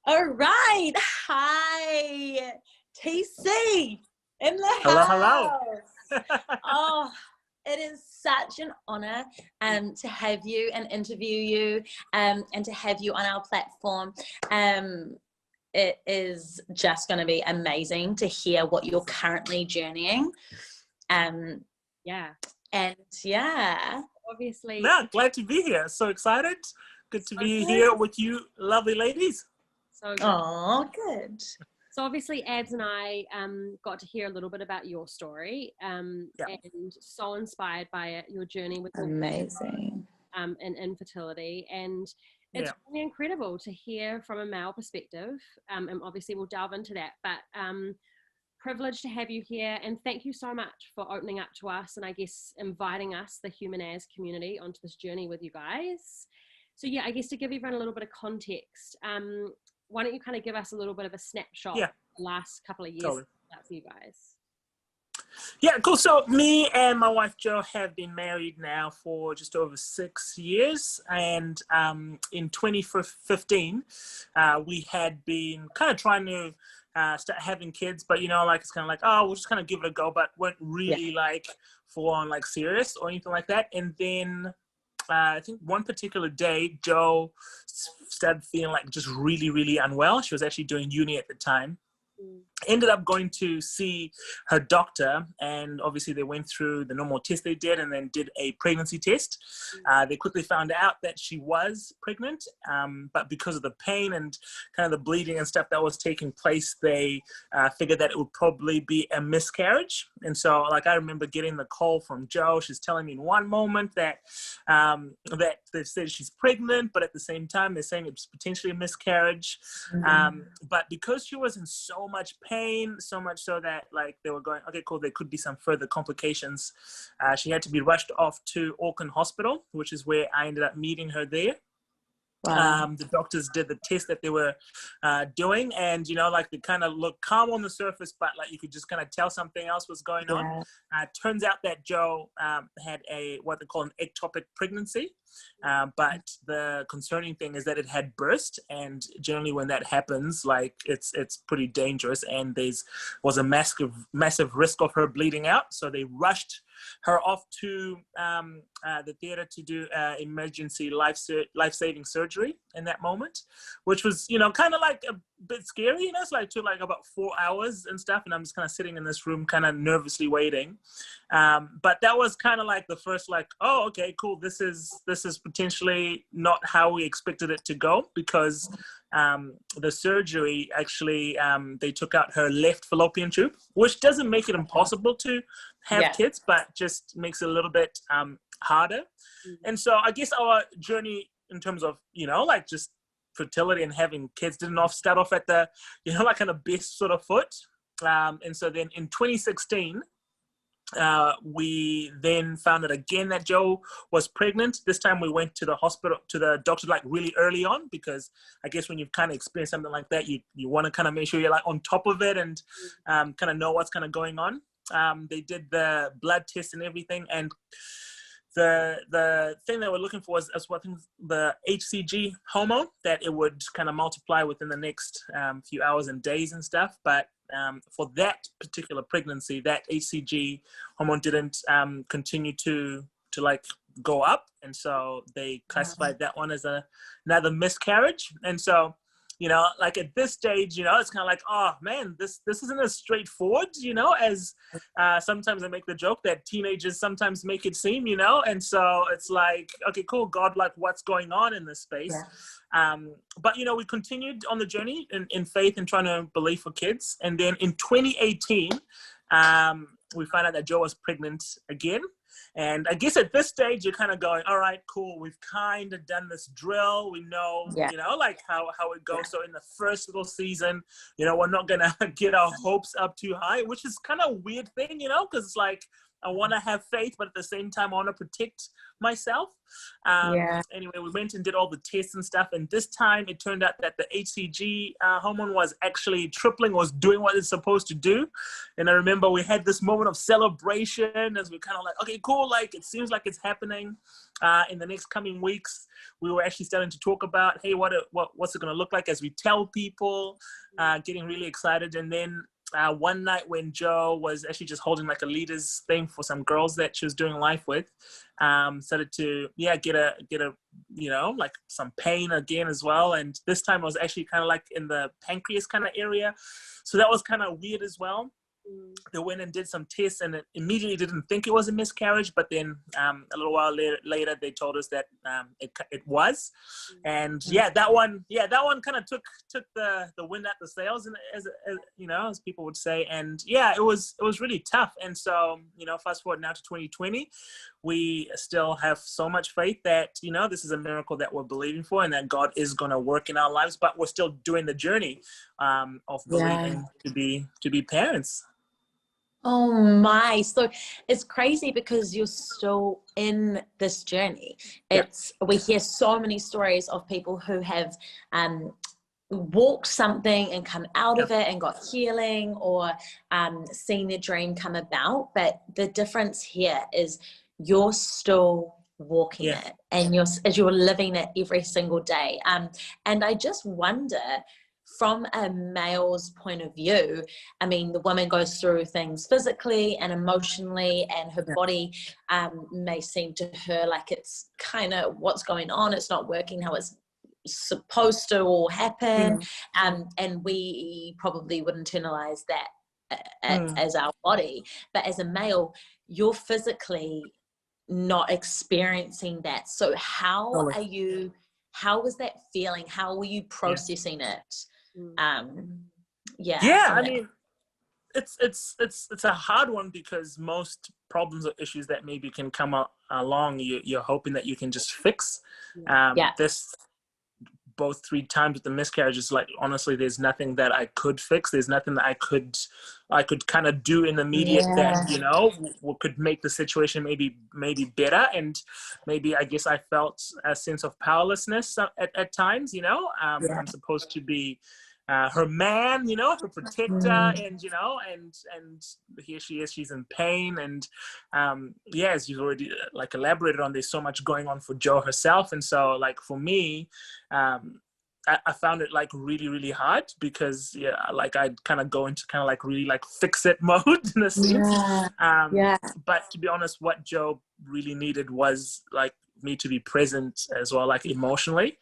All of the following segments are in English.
All right. Hi, TC in the Hello, hello. house. Oh, it is such an honor to have you and interview you and to have you on our platform. It is just going to be amazing to hear what you're currently journeying. Yeah. And yeah. Obviously. Yeah, glad to be here. So excited. Good to be here with you lovely ladies. So good. Oh, good. So obviously Ads and I got to hear a little bit about your story and so inspired by it, your journey with amazing and infertility, and it's really incredible to hear from a male perspective, and obviously we'll delve into that, but privileged to have you here, and thank you so much for opening up to us and I guess inviting us, the Human As community, onto this journey with you guys. So yeah, I guess to give everyone a little bit of context, why don't you kind of give us a little bit of a snapshot of the last couple of years for you guys? Yeah, cool. So me and my wife Jo have been married now for just over 6 years, and in 2015 we had been kind of trying to start having kids, but like it's kind of like, oh, we'll just kind of give it a go, but weren't really like full on like serious or anything like that. And then I think one particular day, Jo started feeling like just really, really unwell. She was actually doing uni at the time. Ended up going to see her doctor, and obviously they went through the normal test they did and then did a pregnancy test. They quickly found out that she was pregnant, but because of the pain and kind of the bleeding and stuff that was taking place, they figured that it would probably be a miscarriage. And so like I remember getting the call from Jo. She's telling me in one moment that that they said she's pregnant, but at the same time they're saying it's potentially a miscarriage. But because she was in so much pain, so much so that like they were going, okay, cool, there could be some further complications. She had to be rushed off to Auckland Hospital, which is where I ended up meeting her there. Wow. The doctors did the test that they were doing, and like they kind of looked calm on the surface, but like you could just kind of tell something else was going on. Turns out that Jo had what they call an ectopic pregnancy, but the concerning thing is that it had burst, and generally when that happens, like it's pretty dangerous, and was a massive risk of her bleeding out. So they rushed her off to the theater to do emergency life-saving surgery in that moment, which was kind of like a bit scary. So it took like about 4 hours and stuff, and I'm just kind of sitting in this room kind of nervously waiting, but that was kind of like the first like, oh, okay, cool, this is potentially not how we expected it to go, because the surgery actually they took out her left fallopian tube, which doesn't make it impossible to have kids, but just makes it a little bit harder. And so I guess our journey in terms of like just fertility and having kids didn't start off at the like kind of best sort of foot, and so then in 2016 we then found out again that Jo was pregnant. This time we went to the hospital, to the doctor, like really early on, because I guess when you've kind of experienced something like that, you want to kind of make sure you're like on top of it and kind of know what's kind of going on. They did the blood test and everything, and the thing that we're looking for is what the HCG hormone, that it would kind of multiply within the next few hours and days and stuff. But for that particular pregnancy, that HCG hormone didn't continue to like go up, and so they classified that one as another miscarriage. And so like at this stage, it's kind of like, oh man, this isn't as straightforward, as sometimes I make the joke that teenagers sometimes make it seem, and so it's like, okay, cool, God, like what's going on in this space? But we continued on the journey in faith and trying to believe for kids. And then in 2018 we found out that Jo was pregnant again. And I guess at this stage, you're kind of going, all right, cool, we've kind of done this drill. We know, like how it goes. So in the first little season, we're not going to get our hopes up too high, which is kind of a weird thing, because it's like, I want to have faith, but at the same time, I want to protect myself. Anyway, we went and did all the tests and stuff. And this time it turned out that the HCG hormone was actually tripling, was doing what it's supposed to do. And I remember we had this moment of celebration as we kind of like, okay, cool. Like, it seems like it's happening. In the next coming weeks, we were actually starting to talk about, hey, what's it going to look like as we tell people, getting really excited. And then one night when Jo was actually just holding like a leaders thing for some girls that she was doing life with, started to get a like some pain again as well. And this time I was actually kind of like in the pancreas kind of area, so that was kind of weird as well. They went and did some tests and it immediately didn't think it was a miscarriage, but then a little while later they told us that it was. And that one kind of took the wind out the sails, and as people would say. And it was really tough. And so fast forward now to 2020, we still have so much faith that this is a miracle that we're believing for, and that God is going to work in our lives, but we're still doing the journey of believing to be parents. Oh my, so it's crazy because you're still in this journey. We hear so many stories of people who have walked something and come out of it and got healing, or seen their dream come about. But the difference here is you're still walking it, and you're living it every single day. And I just wonder, from a male's point of view, I mean, the woman goes through things physically and emotionally, and her body may seem to her like it's kind of what's going on. It's not working how it's supposed to all happen. And we probably would internalize that as our body. But as a male, you're physically not experiencing that. So how was that feeling? How were you processing it? I mean, it's a hard one, because most problems or issues that maybe can come along, you're hoping that you can just fix. This both 3 times with the miscarriages, like, honestly, there's nothing that I could fix. There's nothing that I could kind of do in the immediate that could make the situation maybe better. And maybe, I guess, I felt a sense of powerlessness at times. I'm supposed to be her man, her protector, and here she is, she's in pain. And as you've already like elaborated on, there's so much going on for Jo herself. And so, like, for me, I found it like really, really hard, because like I'd kind of go into kind of like really like fix it mode in a sense. But to be honest, what Jo really needed was like me to be present as well, like emotionally,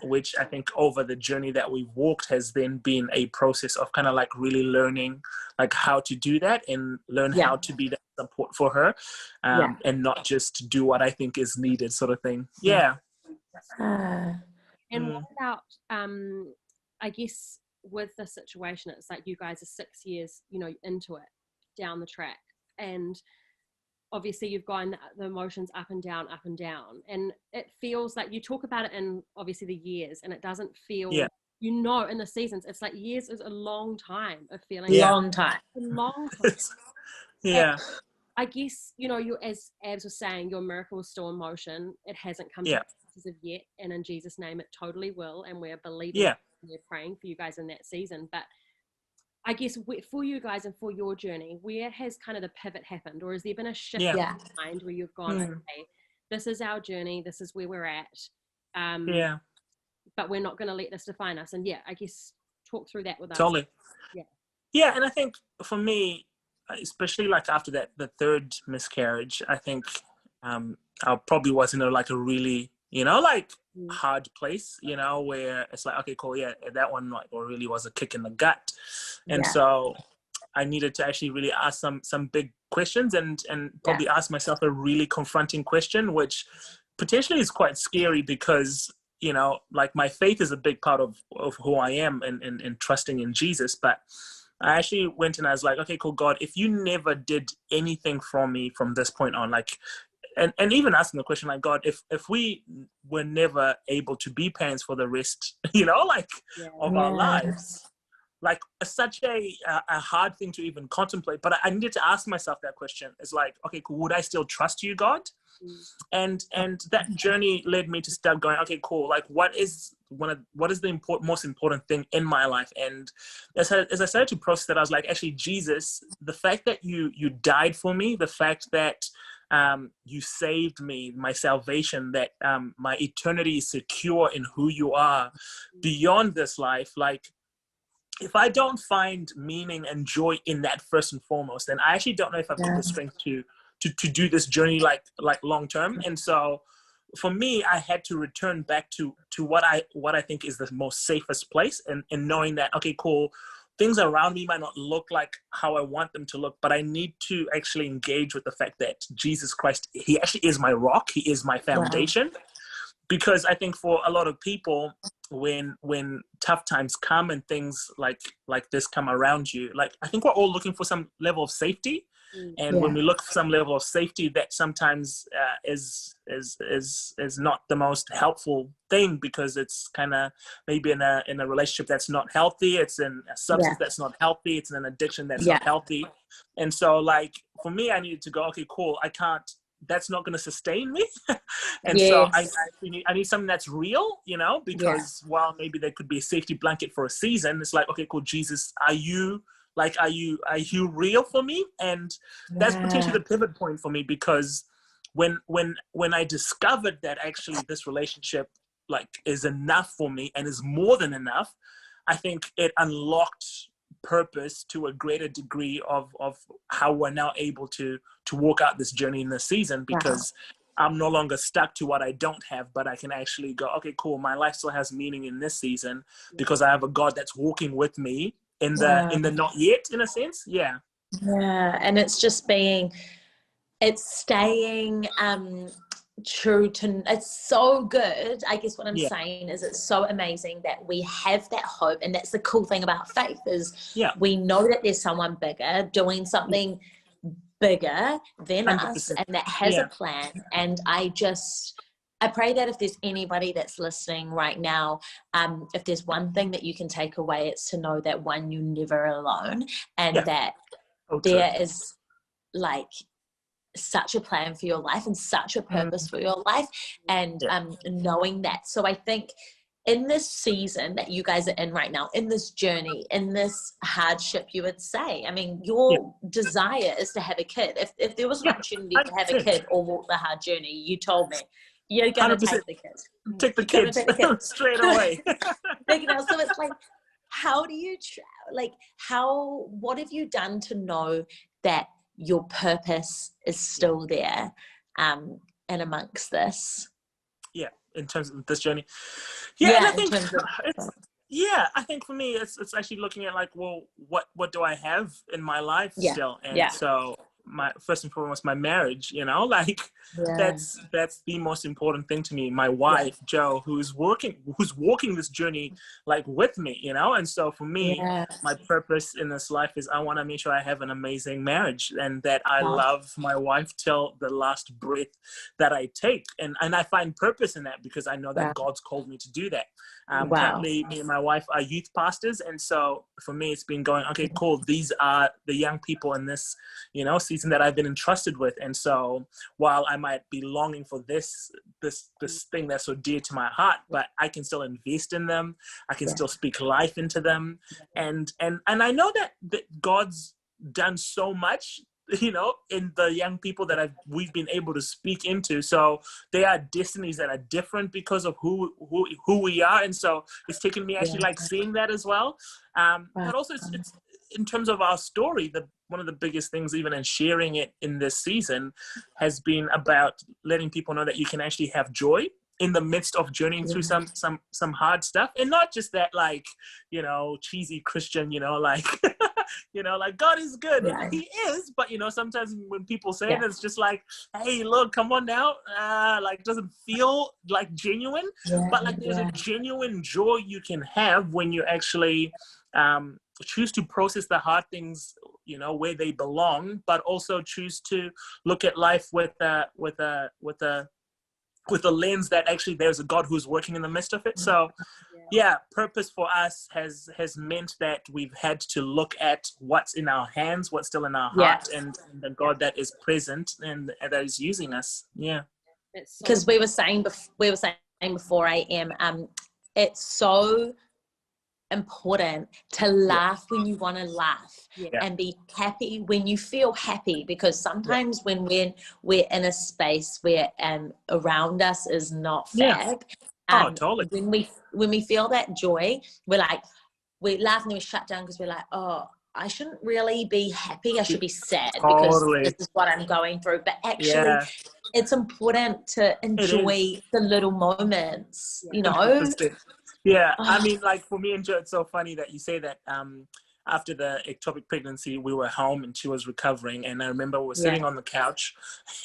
which I think over the journey that we've walked has then been a process of kind of like really learning like how to do that, and learn how to be that support for her, and not just do what I think is needed, sort of thing. And what about, I guess with the situation, it's like you guys are 6 years, into it, down the track, and obviously you've gone the emotions up and down, and it feels like you talk about it in obviously the years, and it doesn't feel, in the seasons, it's like years is a long time of feeling. Long time. A long time. And I guess, you, as Abs was saying, your miracle is still in motion. It hasn't come to as of yet, and in Jesus' name it totally will, and we're believing and we're praying for you guys in that season. But I guess for you guys and for your journey, where has kind of the pivot happened, or has there been a shift in your mind where you've gone, okay, this is our journey, this is where we're at, but we're not going to let this define us? And I guess talk through that with us. Totally. And I think for me, especially like after that, the 3rd miscarriage, I think I probably was in a really hard place, where it's like, okay, cool, that one like really was a kick in the gut. And so I needed to actually really ask some big questions, and probably ask myself a really confronting question, which potentially is quite scary, because like my faith is a big part of who I am, and trusting in Jesus. But I actually went and I was like, okay, cool, God, if you never did anything for me from this point on, like, and even asking the question, like, God, if we were never able to be parents for the rest, of our lives, like such a hard thing to even contemplate. But I needed to ask myself that question. It's like, okay, cool, would I still trust you, God? And that journey led me to start going, okay, cool, like what is the most important thing in my life? And as I started to process that, I was like, actually, Jesus, the fact that you died for me, the fact that you saved me, my salvation, that my eternity is secure in who you are beyond this life, like, if I don't find meaning and joy in that first and foremost, then I actually don't know if I've got the strength to do this journey like long term. And so for me, I had to return back to what I think is the most safest place, and knowing that, okay, cool, things around me might not look like how I want them to look, but I need to actually engage with the fact that Jesus Christ, he actually is my rock, he is my foundation. Wow. Because I think for a lot of people, when tough times come and things like this come around you, like, I think we're all looking for some level of safety. And when we look for some level of safety, that sometimes is not the most helpful thing, because it's kind of maybe in a relationship that's not healthy, it's in a substance that's not healthy, it's in an addiction that's not healthy. And so, like, for me, I needed to go, okay, cool, I can't, that's not going to sustain me. And so I need something that's real, you know, because while maybe there could be a safety blanket for a season, it's like, okay, cool, Jesus, are you real for me? And that's potentially the pivot point for me, because when I discovered that actually this relationship like is enough for me and is more than enough, I think it unlocked purpose to a greater degree of how we're now able to walk out this journey in this season, because I'm no longer stuck to what I don't have, but I can actually go, okay, cool, my life still has meaning in this season because I have a God that's walking with me in the not yet, in a sense. And it's just staying true to, it's so good. I guess what I'm saying is, it's so amazing that we have that hope, and that's the cool thing about faith is we know that there's someone bigger doing something bigger than 100%. Us, and that has a plan. And I pray that if there's anybody that's listening right now, if there's one thing that you can take away, it's to know that, one, you're never alone, and that there is like such a plan for your life and such a purpose for your life, and knowing that. So I think in this season that you guys are in right now, in this journey, in this hardship, you would say, I mean, your desire is to have a kid. If there was an opportunity to have a kid or walk the hard journey, you told me, you're going to take the kids. Take the kids straight away. So it's like, how do you, what have you done to know that your purpose is still there and amongst this? In terms of this journey. And I think I think for me it's actually looking at like, well, what do I have in my life still? And so my first and foremost, my marriage, you know, like that's the most important thing to me. My wife, Jo, who's walking this journey like with me, you know. And so for me, my purpose in this life is I want to make sure I have an amazing marriage, and that I love my wife till the last breath that I take. And I find purpose in that, because I know that God's called me to do that. Currently, me and my wife are youth pastors, and so for me, it's been going, okay, cool, these are the young people in this, you know, season that I've been entrusted with. And so while I might be longing for this thing that's so dear to my heart, but I can still invest in them, I can still speak life into them, and I know that God's done so much, you know, in the young people that we've been able to speak into. So there are destinies that are different because of who we are. And so it's taken me actually like seeing that as well. But also it's in terms of our story, one of the biggest things, even in sharing it in this season, has been about letting people know that you can actually have joy in the midst of journeying through some hard stuff. And not just that, like, you know, cheesy Christian, you know, like you know, like God is good, and he is, but you know, sometimes when people say it, it's just like, hey, look, come on now, like, doesn't feel like genuine, but like there's a genuine joy you can have when you actually choose to process the hard things, you know, where they belong, but also choose to look at life with a lens that actually there's a God who's working in the midst of it. So purpose for us has meant that we've had to look at what's in our hands, what's still in our heart, and the God that is present and that is using us. Yeah. Because we were saying before AM, it's so important to laugh when you want to laugh, and be happy when you feel happy, because sometimes when we're in a space where around us is not fab, totally. when we feel that joy, we laugh and then we shut down because we're like, oh, I shouldn't really be happy, I should be sad because this is what I'm going through. But actually it's important to enjoy the little moments, you know. I mean, like, for me and Joe, it's so funny that you say that. After the ectopic pregnancy, we were home and she was recovering, and I remember we were sitting on the couch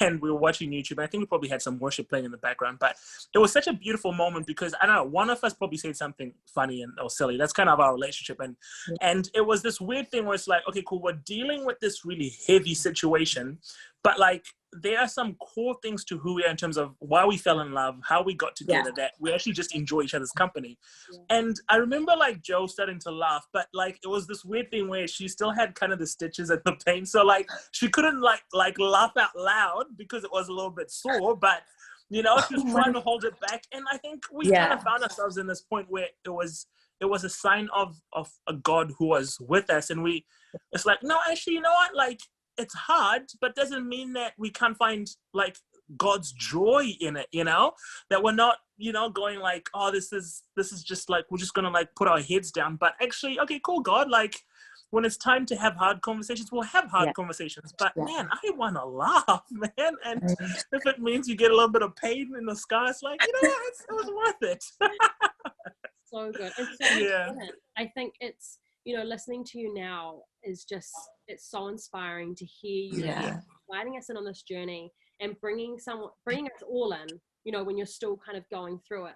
and we were watching YouTube. I think we probably had some worship playing in the background, but it was such a beautiful moment because, I don't know, one of us probably said something funny or silly. That's kind of our relationship. And it was this weird thing where it's like, okay, cool, we're dealing with this really heavy situation, but like, there are some core things to who we are in terms of why we fell in love, how we got together, that we actually just enjoy each other's company. And I remember like Joe starting to laugh, but like it was this weird thing where she still had kind of the stitches and the pain. So like she couldn't like laugh out loud because it was a little bit sore, but you know, she was trying to hold it back. And I think we kind of found ourselves in this point where it was a sign of a God who was with us. And it's like, no, actually, you know what? Like, it's hard, but doesn't mean that we can't find like God's joy in it, you know, that we're not, you know, going like, oh, this is just like, we're just going to like put our heads down, but actually, okay, cool, God, like when it's time to have hard conversations, we'll have hard conversations, but man, I want to laugh, man. And if it means you get a little bit of pain in the sky, it's like, you know what, it was worth it. So good. It's so important. I think it's, you know, listening to you now is just, it's so inspiring to hear you guiding us in on this journey and bringing us all in, you know, when you're still kind of going through it.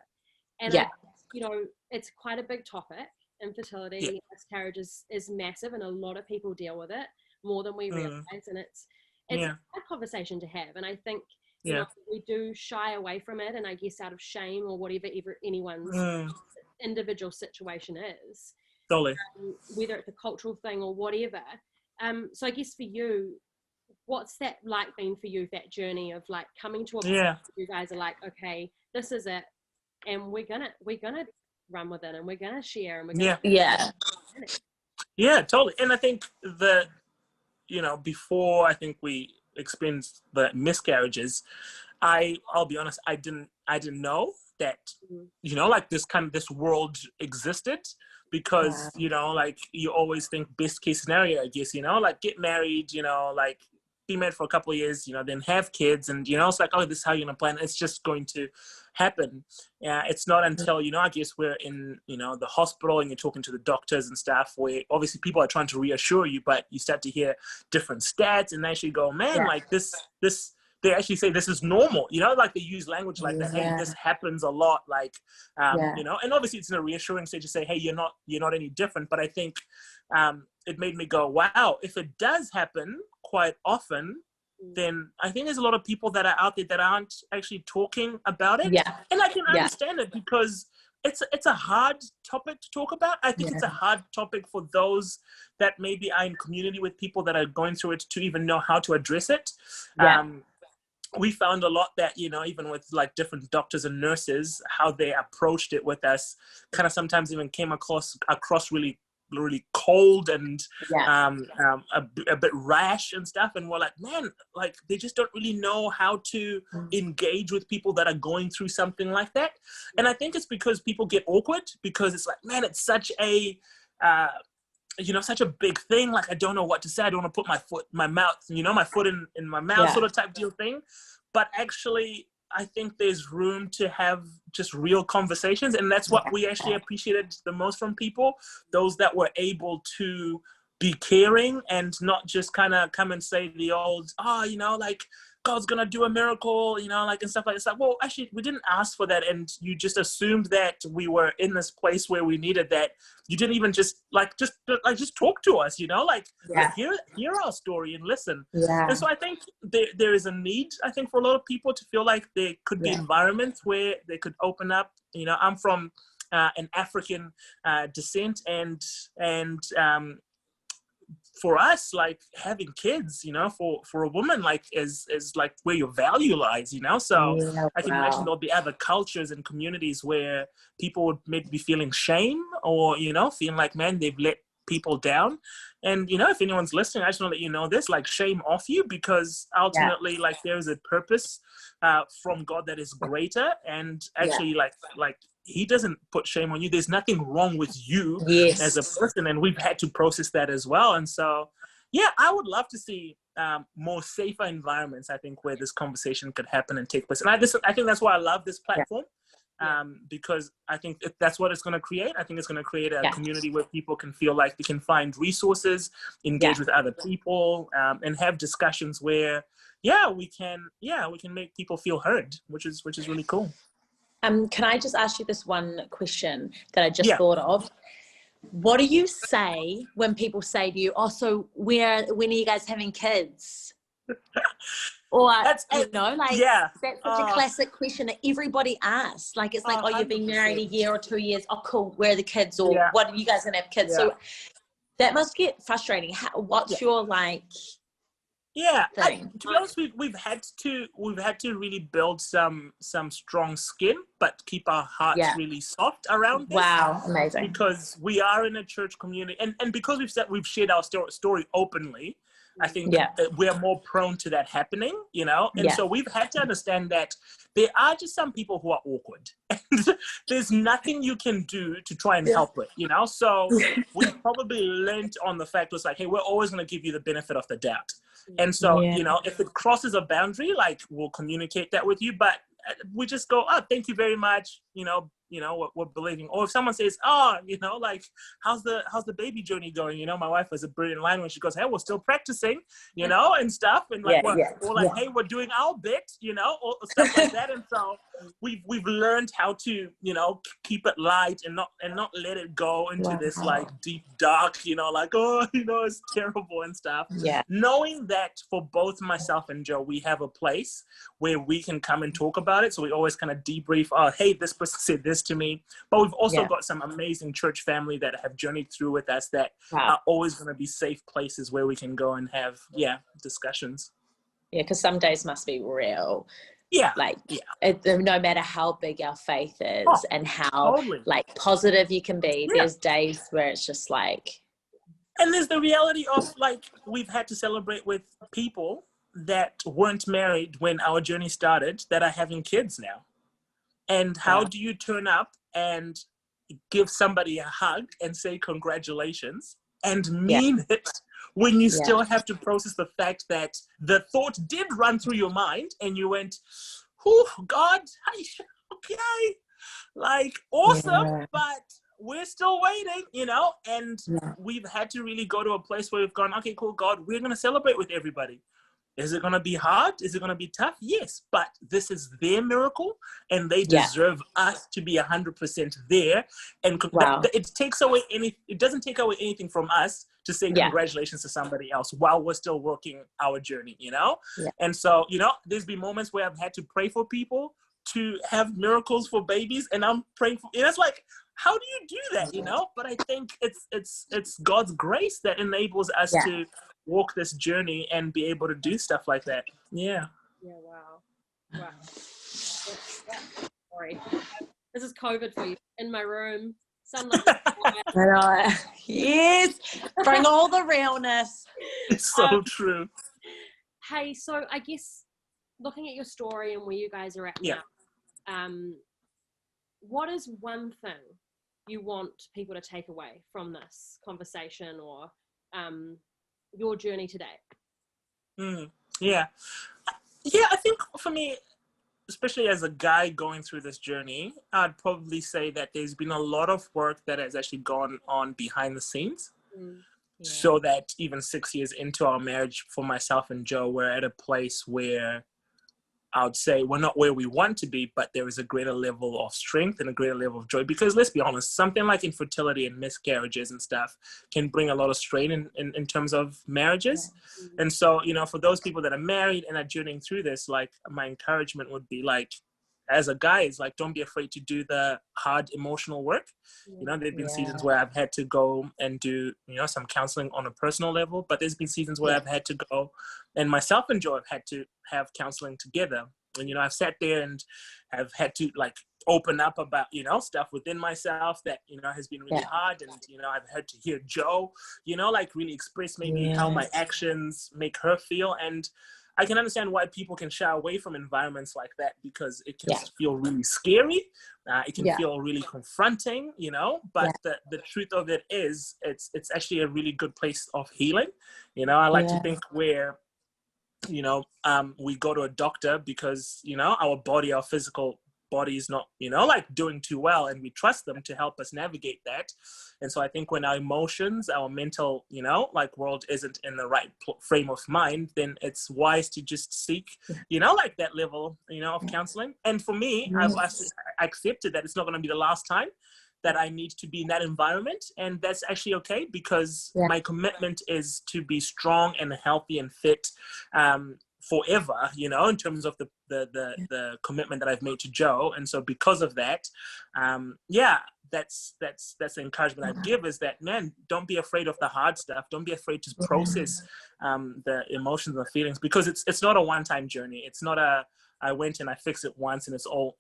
And you know, it's quite a big topic. Infertility, miscarriage is massive, and a lot of people deal with it more than we realize, and it's a hard conversation to have. And I think you know, we do shy away from it, and I guess out of shame or whatever anyone's individual situation is. Totally. Whether it's a cultural thing or whatever. So I guess for you, what's that like been for you, that journey of like coming to a point where you guys are like, okay, this is it, and we're gonna run with it, and we're gonna share, and we're gonna totally. And I think you know, before I think we experienced the miscarriages, I'll be honest, I didn't know that, you know, like this world existed, because you know, like you always think best case scenario, I guess, you know, like get married, you know, like be married for a couple of years, you know, then have kids, and you know, it's like, oh, this is how you're gonna plan. It's just going to happen. It's not until, you know, I guess we're in, you know, the hospital and you're talking to the doctors and stuff, where obviously people are trying to reassure you, but you start to hear different stats, and they actually go, man, like this they actually say this is normal, you know, like they use language like that. Hey, this happens a lot, like, you know, and obviously it's in a reassuring stage to say, hey, you're not any different. But I think it made me go, wow, if it does happen quite often, then I think there's a lot of people that are out there that aren't actually talking about it. And I can understand it, because it's a hard topic to talk about. I think it's a hard topic for those that maybe are in community with people that are going through it to even know how to address it. We found a lot that, you know, even with like different doctors and nurses, how they approached it with us kind of sometimes even came across really cold and a bit rash and stuff. And we're like, man, like they just don't really know how to engage with people that are going through something like that. And I think it's because people get awkward, because it's like, man, it's such a you know, such a big thing. Like, I don't know what to say. I don't want to put my foot in my mouth in my mouth, sort of type deal thing. But actually, I think there's room to have just real conversations. And that's what we actually appreciated the most from people, those that were able to be caring and not just kind of come and say the old, oh, you know, like God's going to do a miracle, you know, like, and stuff like that. It's like, well, actually, we didn't ask for that. And you just assumed that we were in this place where we needed that. You didn't even just talk to us, you know, like hear our story and listen. And so I think there is a need, I think, for a lot of people to feel like there could be environments where they could open up. You know, I'm from an African descent, and for us, like having kids, for a woman, like is like where your value lies, so Yeah, I can imagine there'll be other cultures and communities where people would maybe be feeling shame, or feeling like, man, they've let people down. And if anyone's listening, I just want to let you know this, like, shame off you, because ultimately like there's a purpose from God that is greater, and actually like he doesn't put shame on you. There's nothing wrong with you as a person, and we've had to process that as well. And so I would love to see more safer environments, I think, where this conversation could happen and take place. And I think that's why I love this platform. Because I think that's what it's going to create. I think it's going to create a community where people can feel like they can find resources, engage with other people, and have discussions where, we can make people feel heard, which is really cool. Can I just ask you this one question that I just thought of? What do you say when people say to you, "Oh, so when are you guys having kids?" Or that's like that's such a classic question that everybody asks. Like it's like, "Oh, you've been married a year or 2 years. Oh, cool. Where are the kids?" Or "What are you guys gonna have kids?" So that must get frustrating. What's your like? To be honest, we've had to really build some strong skin, but keep our hearts really soft around this. Wow, amazing! Because we are in a church community, and because we've shared our story openly, I think we're more prone to that happening, And so we've had to understand that there are just some people who are awkward, and there's nothing you can do to try and help it, So we probably learned on the fact was like, hey, we're always going to give you the benefit of the doubt. And so, if it crosses a boundary, like we'll communicate that with you, but we just go, "Oh, thank you very much," what we're believing. Or if someone says, like, how's the baby journey going? My wife has a brilliant line when she goes, "Hey, we're still practicing," and stuff. And like, hey, we're doing our bit, or stuff like that. And so we've learned how to, keep it light and not let it go into this like deep dark, like, it's terrible and stuff. Knowing that for both myself and Joe, we have a place where we can come and talk about it. So we always kind of debrief, "Oh, hey, this person said this to me." But we've also got some amazing church family that have journeyed through with us that are always going to be safe places where we can go and have discussions. Because some days must be real. No matter how big our faith is and how like positive you can be, there's days where it's just like, and there's the reality of like we've had to celebrate with people that weren't married when our journey started that are having kids now. And how do you turn up and give somebody a hug and say congratulations and mean it when you still have to process the fact that the thought did run through your mind and you went, "Oh, God, okay, like awesome, but we're still waiting," and we've had to really go to a place where we've gone, "Okay, cool, God, we're going to celebrate with everybody. Is it going to be hard? Is it going to be tough? Yes, but this is their miracle, and they deserve us to be 100% there." And it doesn't take away anything from us to say congratulations to somebody else while we're still working our journey, And so, there's been moments where I've had to pray for people to have miracles for babies, and I'm praying for. And it's like, how do you do that? But I think it's God's grace that enables us to walk this journey and be able to do stuff like that. Wow. Sorry, this is COVID for you. In my room, sunlight. Yes, bring all the realness. It's so true. Hey, so I guess looking at your story and where you guys are at now, what is one thing you want people to take away from this conversation or your journey today? I think for me, especially as a guy going through this journey, I'd probably say that there's been a lot of work that has actually gone on behind the scenes. So that even 6 years into our marriage, for myself and Joe, we're at a place where I would say we're not where we want to be, but there is a greater level of strength and a greater level of joy. Because let's be honest, something like infertility and miscarriages and stuff can bring a lot of strain in terms of marriages. And so, for those people that are married and are journeying through this, like my encouragement would be like, as a guy is like, don't be afraid to do the hard emotional work. You know, there've been seasons where I've had to go and do, you know, some counseling on a personal level, but there's been seasons where I've had to go, and myself and Joe have had to have counseling together. And, you know, I've sat there and have had to like open up about, you know, stuff within myself that, you know, has been really hard. And, you know, I've had to hear Joe, you know, like really express maybe how my actions make her feel. And I can understand why people can shy away from environments like that, because it can feel really scary. It can feel really confronting, you know, but the truth of it is it's actually a really good place of healing. You know, I like to think where, you know, we go to a doctor because, you know, our body, our physical body is not, you know, like doing too well, and we trust them to help us navigate that. And so I think when our emotions, our mental, you know, like world isn't in the right frame of mind, then it's wise to just seek, you know, like that level, you know, of counseling. And for me, I've accepted that it's not going to be the last time that I need to be in that environment. And that's actually okay, because my commitment is to be strong and healthy and fit forever, you know, in terms of the commitment that I've made to Joe. And so because of that, that's the encouragement I give, is that, man, don't be afraid of the hard stuff. Don't be afraid to process the emotions and feelings, because it's not a one-time journey. It's not I went and I fixed it once and it's all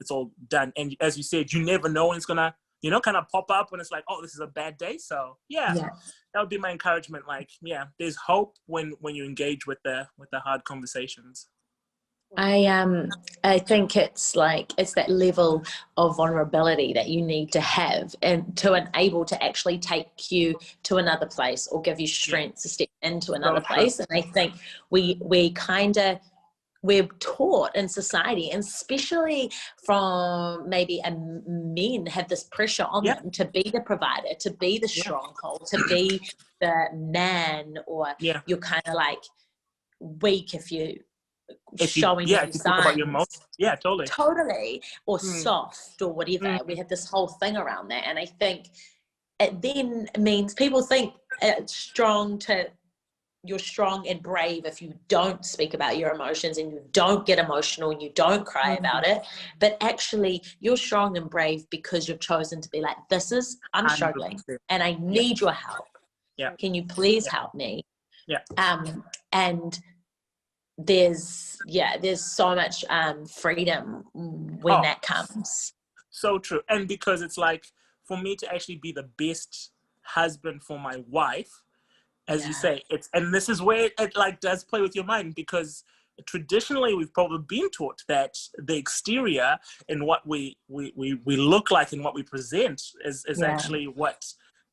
done. And as you said, you never know when it's gonna, you know, kind of pop up when it's like, oh, this is a bad day. So that would be my encouragement. Like, there's hope when you engage with the hard conversations. I think it's that level of vulnerability that you need to have, and to enable to actually take you to another place or give you strength to step into another place. And I think we're taught in society, and especially from maybe men, have this pressure on them to be the provider, to be the stronghold, to be the man, or you're kind of like weak if you showing you talk about your emotions. Totally, or soft or whatever. We have this whole thing around that, and I think it then means people think you're strong and brave if you don't speak about your emotions and you don't get emotional and you don't cry about it. But actually, you're strong and brave because you've chosen to be like, I'm struggling and I need your help. Can you please help me? And there's so much freedom when that comes. So true. And because it's like, for me to actually be the best husband for my wife, as you say, and this is where it like does play with your mind, because traditionally we've probably been taught that the exterior and what we look like and what we present is actually what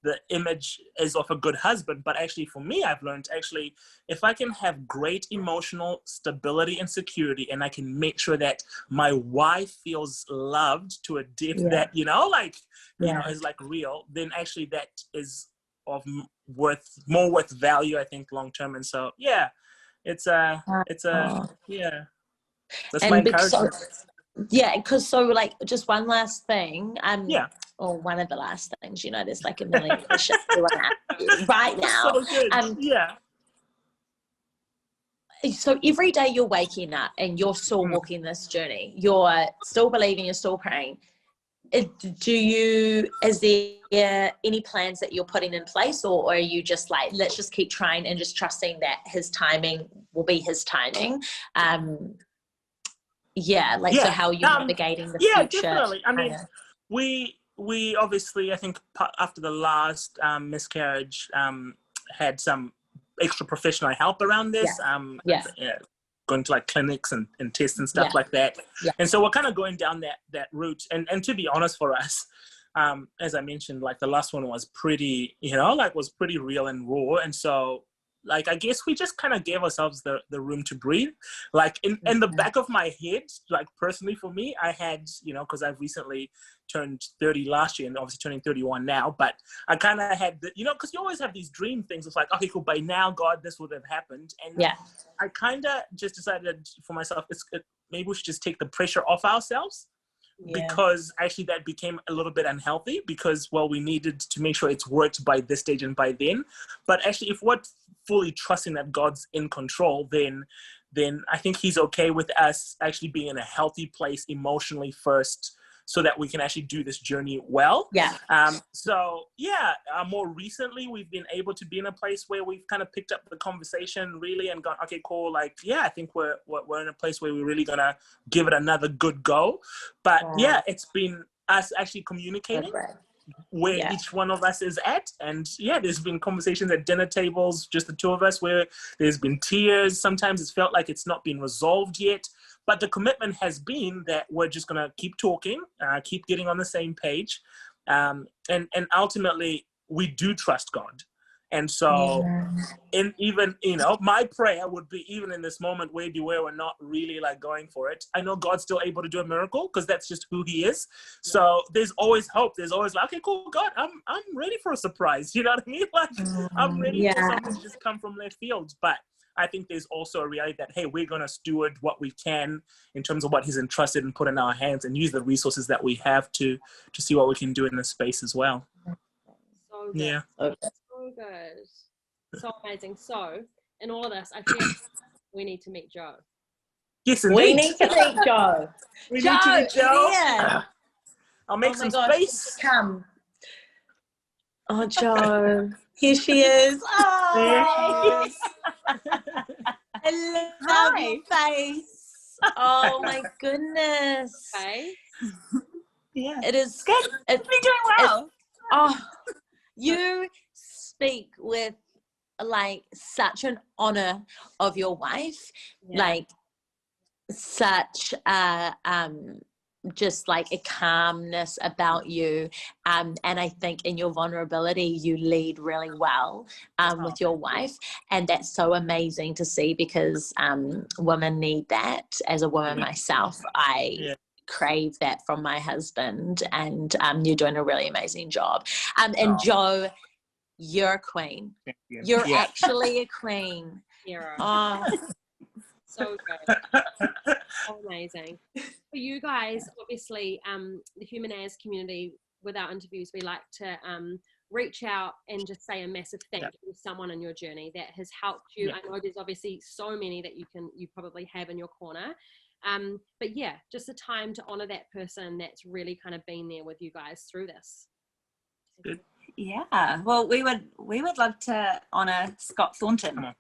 the image is of a good husband. But actually, for me, I've learned actually, if I can have great emotional stability and security, and I can make sure that my wife feels loved to a depth that, you know, like, you know, is like real, then actually that is of more worth value, I think, long term. And so that's my encouragement. Because like, just one last thing, or one of the last things, you know, there's like a million questions right now. So every day you're waking up and you're still walking this journey, you're still believing, you're still praying. Is there any plans that you're putting in place, or are you just like, let's just keep trying and just trusting that his timing will be his timing? So how are you navigating the future? Definitely. I mean, we obviously, I think after the last miscarriage, had some extra professional help around this. Going to like clinics and tests and stuff like that. And so we're kind of going down that route. And to be honest, for us, as I mentioned, like the last one was pretty, you know, like was pretty real and raw. And so like, I guess we just kind of gave ourselves the room to breathe. Like in the back of my head, like personally for me, I had, you know, because I've recently turned 30 last year and obviously turning 31 now, but I kind of had the, you know, because you always have these dream things. It's like, okay, cool, by now, God, this would have happened. And I kind of just decided for myself, maybe we should just take the pressure off ourselves. Because actually that became a little bit unhealthy, because, well, we needed to make sure it's worked by this stage and by then. But actually, if we're fully trusting that God's in control, then then I think he's okay with us actually being in a healthy place emotionally first, so that we can actually do this journey well. Yeah. More recently, we've been able to be in a place where we've kind of picked up the conversation really and gone, okay, cool. Like, yeah, I think we're in a place where we're really gonna give it another good go. But yeah, it's been us actually communicating where each one of us is at. And yeah, there's been conversations at dinner tables, just the two of us, where there's been tears. Sometimes it's felt like it's not been resolved yet. But the commitment has been that we're just going to keep talking, keep getting on the same page. And ultimately, we do trust God. And so my prayer would be, even in this moment where we're not really like going for it, I know God's still able to do a miracle, because that's just who he is. So there's always hope. There's always like, okay, cool, God, I'm ready for a surprise. You know what I mean? Like, I'm ready for something to just come from left field. But I think there's also a reality that, hey, we're going to steward what we can in terms of what he's entrusted and put in our hands, and use the resources that we have to see what we can do in this space as well. So good. Yeah. So good. So amazing. So in all of this, I feel we need to meet Joe. Yes, indeed. We need to meet Joe. We need to meet Joe. Yeah. I'll make some space. Come. Oh, Joe. Here she is. Oh, I love your face. Oh my goodness. Okay. Yeah. It is good. It's been doing well. You speak with like such an honor of your wife, like such just like a calmness about you, and I think in your vulnerability you lead really well with your wife, and that's so amazing to see, because women need that. As a woman myself, I crave that from my husband, and you're doing a really amazing job. And Joe, you're a queen. You're actually a queen. So good. So amazing. For you guys, obviously, the Human As community, with our interviews, we like to reach out and just say a massive thank you to someone in your journey that has helped you. I know there's obviously so many that you probably have in your corner. But yeah, just a time to honor that person that's really kind of been there with you guys through this. Good. Yeah. Well, we would love to honor Scott Thornton.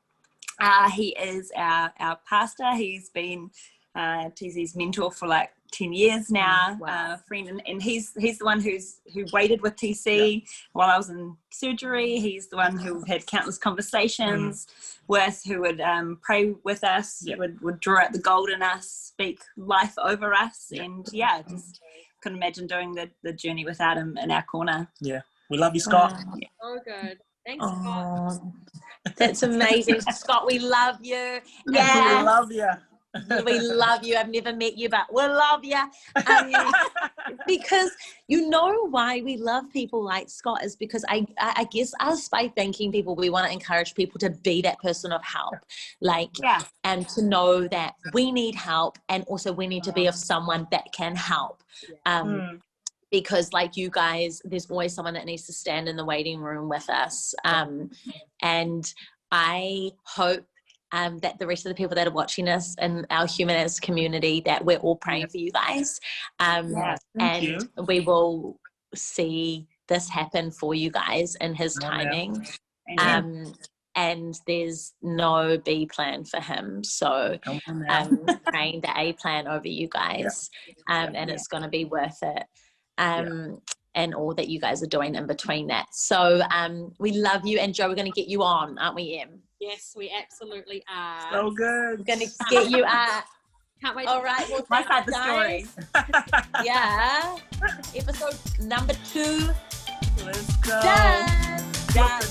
He is our pastor. He's been TZ's mentor for like 10 years now, friend, and he's the one who waited with TC while I was in surgery. He's the one who had countless conversations with, who would pray with us, would draw out the gold in us, speak life over us, and just couldn't imagine doing the journey without him in our corner. Yeah, we love you, Scott. So good. Thanks, Scott. That's amazing. Scott, we love you. Yeah, we love you. We love you. I've never met you, but we love you. Because you know why we love people like Scott is because I guess us, by thanking people, we want to encourage people to be that person of help, and to know that we need help, and also we need to be of someone that can help. Because like you guys, there's always someone that needs to stand in the waiting room with us. And I hope that the rest of the people that are watching us in our Human As community, that we're all praying for you guys. And we will see this happen for you guys in his timing. And there's no B plan for him. So praying the A plan over you guys. And it's going to be worth it. And all that you guys are doing in between that. So we love you, and Joe, we're going to get you on, aren't we, Em? Yes, we absolutely are. So good. We're going to get you Can't wait. All right, well, my side of the story. Episode number 2. Let's go. Done.